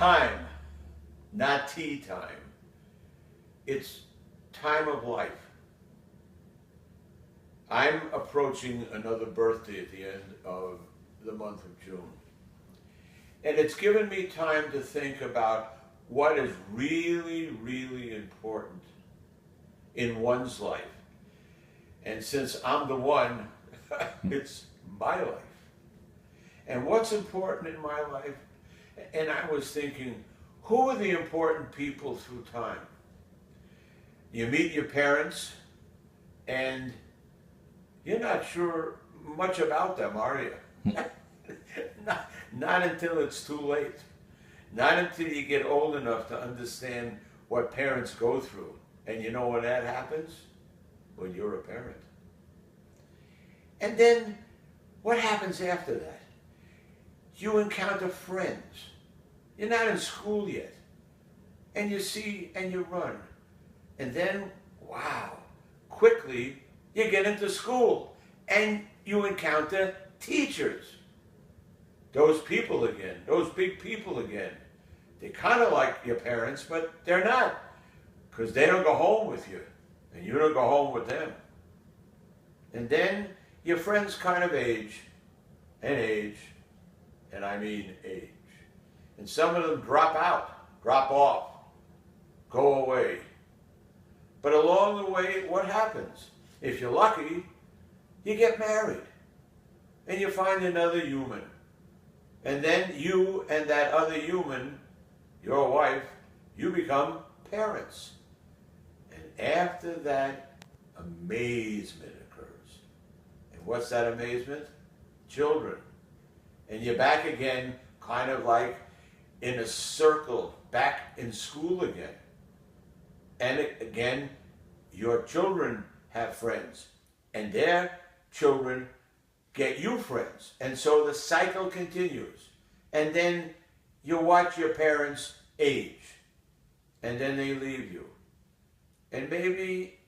time, not tea time. It's time of life. I'm approaching another birthday at the end of the month of June. And it's given me time to think about what is really, really important in one's life. And since I'm the one, it's my life. And what's important in my life? And I was thinking, who are the important people through time? You meet your parents, and you're not sure much about them, are you? Not until it's too late. Not until you get old enough to understand what parents go through. And you know when that happens? When you're a parent. And then, what happens after that? You encounter friends. You're not in school yet. And you see and you run. And then, wow, quickly you get into school. And you encounter teachers. Those people again, those big people again. They're kind of like your parents, but they're not. Because they don't go home with you. And you don't go home with them. And then your friends kind of age, and I mean age. And some of them drop out, drop off, go away. But along the way, what happens? If you're lucky, you get married. And you find another human. And then you and that other human, your wife, you become parents. And after that, amazement occurs. And what's that amazement? Children. And you're back again, kind of like in a circle, back in school again. And again, your children have friends. And their children get you friends. And so the cycle continues. And then you watch your parents age. And then they leave you. And maybe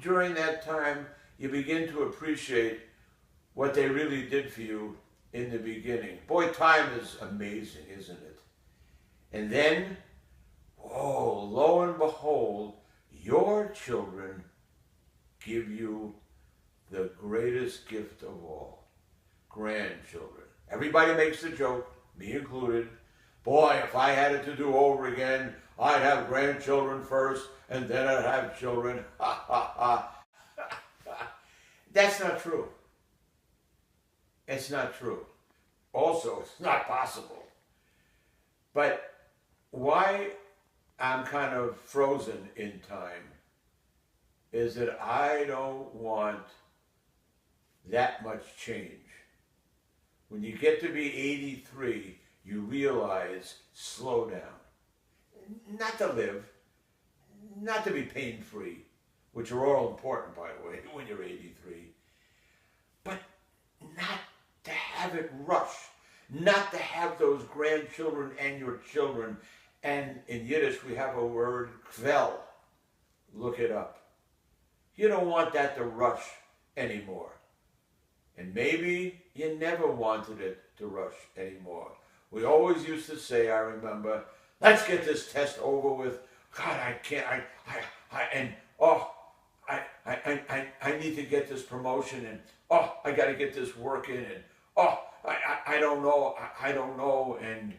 during that time, you begin to appreciate what they really did for you in the beginning. Boy, time is amazing, isn't it? And then, oh, lo and behold, your children give you the greatest gift of all, grandchildren. Everybody makes the joke, me included. Boy, if I had it to do over again, I'd have grandchildren first, and then I'd have children. Ha, ha, ha. That's not true. It's not true. Also, it's not possible. But why I'm kind of frozen in time is that I don't want that much change. When you get to be 83, you realize, slow down. Not to live, not to be pain-free, which are all important, by the way, when you're 83, but not to have it rush, not to have those grandchildren and your children. And in Yiddish, we have a word, kvel. Look it up. You don't want that to rush anymore. And maybe you never wanted it to rush anymore. We always used to say, I remember, let's get this test over with. God, I can't, I need to get this promotion, and oh, I got to get this work in, and oh, I don't know, and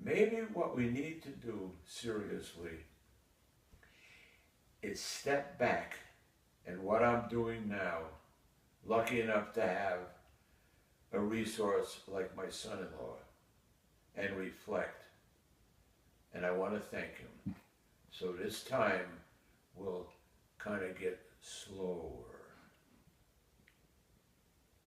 maybe what we need to do seriously is step back, and what I'm doing now, lucky enough to have a resource like my son-in-law, and reflect. And I want to thank him. So this time will kind of get slower.